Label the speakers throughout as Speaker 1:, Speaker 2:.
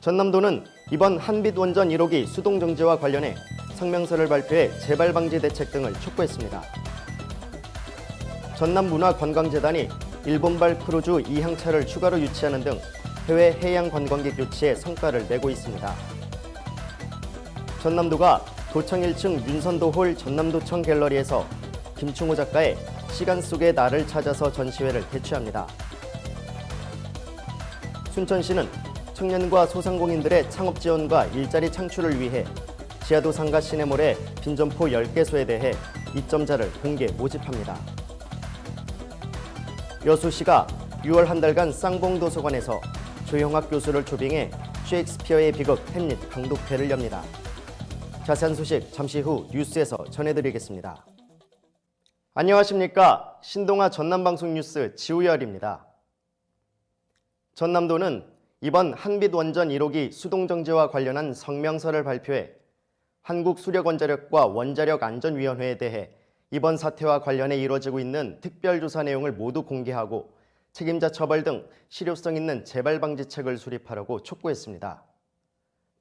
Speaker 1: 전남도는 이번 한빛 원전 1호기 수동 정지와 관련해 성명서를 발표해 재발 방지 대책 등을 촉구했습니다. 전남문화관광재단이 일본발 크루즈 2항차를 추가로 유치하는 등 해외 해양 관광객 유치에 성과를 내고 있습니다. 전남도가 도청 1층 윤선도홀 전남도청 갤러리에서 김충호 작가의 시간 속의 나를 찾아서 전시회를 개최합니다. 순천시는 청년과 소상공인들의 창업 지원과 일자리 창출을 위해 지하도상가 시내몰의 빈점포 10개소에 대해 입점자를 공개 모집합니다. 여수시가 6월 한 달간 쌍봉도서관에서 조형학 교수를 초빙해 셰익스피어의 비극 햄릿 강독회를 엽니다. 자세한 소식 잠시 후 뉴스에서 전해드리겠습니다. 안녕하십니까. 신동아 전남방송 뉴스 지우열입니다. 전남도는 이번 한빛 원전 1호기 수동정지와 관련한 성명서를 발표해 한국수력원자력과 원자력안전위원회에 대해 이번 사태와 관련해 이루어지고 있는 특별조사 내용을 모두 공개하고 책임자 처벌 등 실효성 있는 재발 방지책을 수립하라고 촉구했습니다.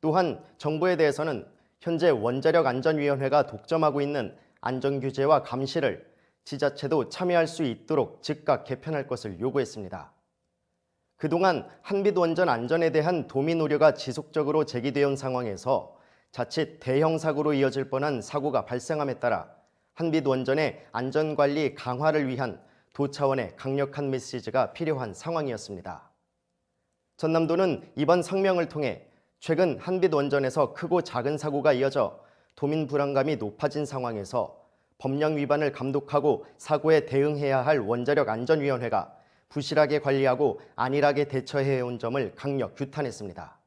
Speaker 1: 또한 정부에 대해서는 현재 원자력안전위원회가 독점하고 있는 안전규제와 감시를 지자체도 참여할 수 있도록 즉각 개편할 것을 요구했습니다. 그동안 한빛 원전 안전에 대한 도민 우려가 지속적으로 제기되어 온 상황에서 자칫 대형 사고로 이어질 뻔한 사고가 발생함에 따라 한빛 원전의 안전관리 강화를 위한 도 차원의 강력한 메시지가 필요한 상황이었습니다. 전남도는 이번 성명을 통해 최근 한빛 원전에서 크고 작은 사고가 이어져 도민 불안감이 높아진 상황에서 법령 위반을 감독하고 사고에 대응해야 할 원자력안전위원회가 부실하게 관리하고 안일하게 대처해온 점을 강력 규탄했습니다.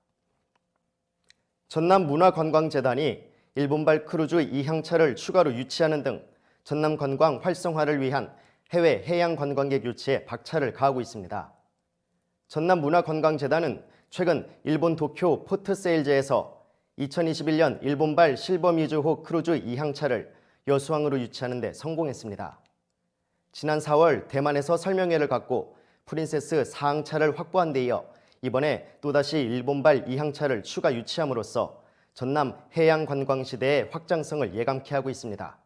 Speaker 1: 전남문화관광재단이 일본발 크루즈 2항차를 추가로 유치하는 등 전남 관광 활성화를 위한 해외 해양 관광객 유치에 박차를 가하고 있습니다. 전남문화관광재단은 최근 일본 도쿄 포트세일즈에서 2021년 일본발 실버뮤즈호 크루즈 2항차를 여수항으로 유치하는 데 성공했습니다. 지난 4월 대만에서 설명회를 갖고 프린세스 4항차를 확보한 데 이어 이번에 또다시 일본발 2항차를 추가 유치함으로써 전남 해양관광시대의 확장성을 예감케 하고 있습니다.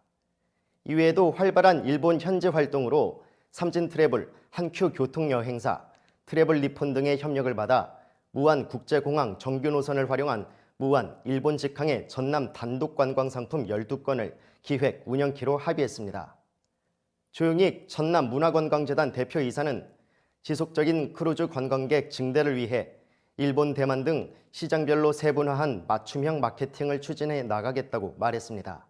Speaker 1: 이외에도 활발한 일본 현지 활동으로 삼진트래블, 한큐 교통여행사, 트래블 니폰 등의 협력을 받아 무안 국제공항 정규 노선을 활용한 무안 일본 직항의 전남 단독 관광 상품 12건을 기획 운영키로 합의했습니다. 조용익 전남문화관광재단 대표이사는 지속적인 크루즈 관광객 증대를 위해 일본, 대만 등 시장별로 세분화한 맞춤형 마케팅을 추진해 나가겠다고 말했습니다.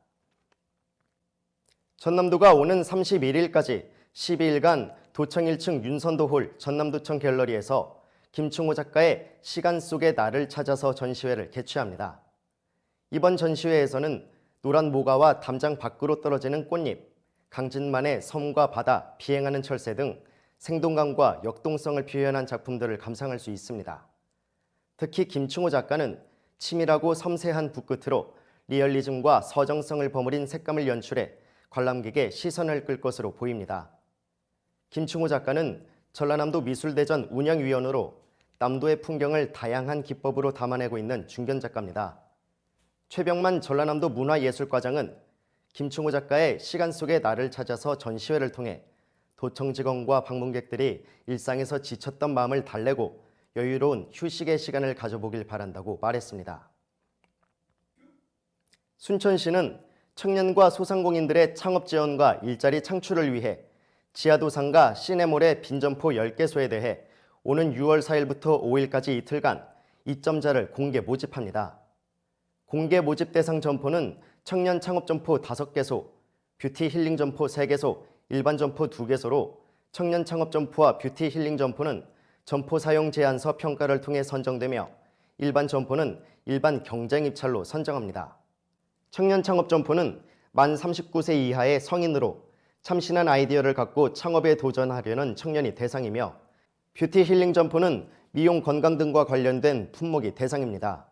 Speaker 1: 전남도가 오는 31일까지 12일간 도청 1층 윤선도홀 전남도청 갤러리에서 김충호 작가의 시간 속의 나를 찾아서 전시회를 개최합니다. 이번 전시회에서는 노란 모가와 담장 밖으로 떨어지는 꽃잎, 강진만의 섬과 바다, 비행하는 철새 등 생동감과 역동성을 표현한 작품들을 감상할 수 있습니다. 특히 김충호 작가는 치밀하고 섬세한 붓끝으로 리얼리즘과 서정성을 버무린 색감을 연출해 관람객의 시선을 끌 것으로 보입니다. 김충호 작가는 전라남도 미술대전 운영위원으로 남도의 풍경을 다양한 기법으로 담아내고 있는 중견 작가입니다. 최병만 전라남도 문화예술과장은 김충호 작가의 시간 속의 나를 찾아서 전시회를 통해 도청 직원과 방문객들이 일상에서 지쳤던 마음을 달래고 여유로운 휴식의 시간을 가져보길 바란다고 말했습니다. 순천시는 청년과 소상공인들의 창업 지원과 일자리 창출을 위해 지하도상가 시내몰의 빈점포 10개소에 대해 오는 6월 4일부터 5일까지 이틀간 입점자를 공개 모집합니다. 공개 모집 대상 점포는 청년 창업 점포 5개소, 뷰티 힐링 점포 3개소, 일반 점포 2개소로 청년 창업 점포와 뷰티 힐링 점포는 점포 사용 제안서 평가를 통해 선정되며 일반 점포는 일반 경쟁 입찰로 선정합니다. 청년 창업 점포는 만 39세 이하의 성인으로 참신한 아이디어를 갖고 창업에 도전하려는 청년이 대상이며 뷰티 힐링 점포는 미용 건강 등과 관련된 품목이 대상입니다.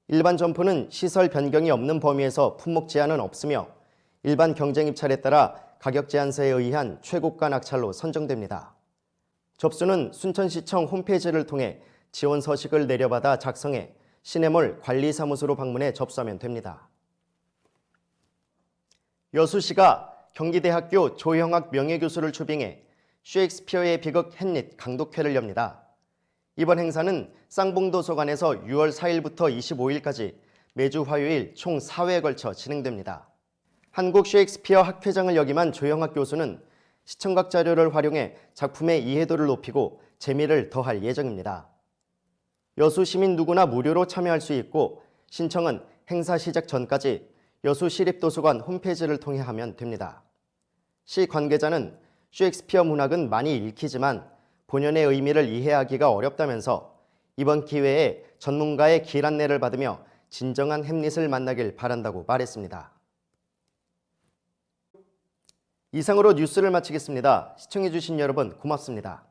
Speaker 1: 일반 점포는 시설 변경이 없는 범위에서 품목 제한은 없으며 일반 경쟁 입찰에 따라 가격 제한서에 의한 최고가 낙찰로 선정됩니다. 접수는 순천시청 홈페이지를 통해 지원 서식을 내려받아 작성해 시네몰 관리사무소로 방문해 접수하면 됩니다. 여수시가 경기대학교 조형학 명예교수를 초빙해 셰익스피어의 비극 햄릿 강독회를 엽니다. 이번 행사는 쌍봉도서관에서 6월 4일부터 25일까지 매주 화요일 총 4회에 걸쳐 진행됩니다. 한국 셰익스피어 학회장을 역임한 조형학 교수는 시청각 자료를 활용해 작품의 이해도를 높이고 재미를 더할 예정입니다. 여수 시민 누구나 무료로 참여할 수 있고 신청은 행사 시작 전까지 여수시립도서관 홈페이지를 통해 하면 됩니다. 시 관계자는 셰익스피어 문학은 많이 읽히지만 본연의 의미를 이해하기가 어렵다면서 이번 기회에 전문가의 길 안내를 받으며 진정한 햄릿을 만나길 바란다고 말했습니다. 이상으로 뉴스를 마치겠습니다. 시청해주신 여러분 고맙습니다.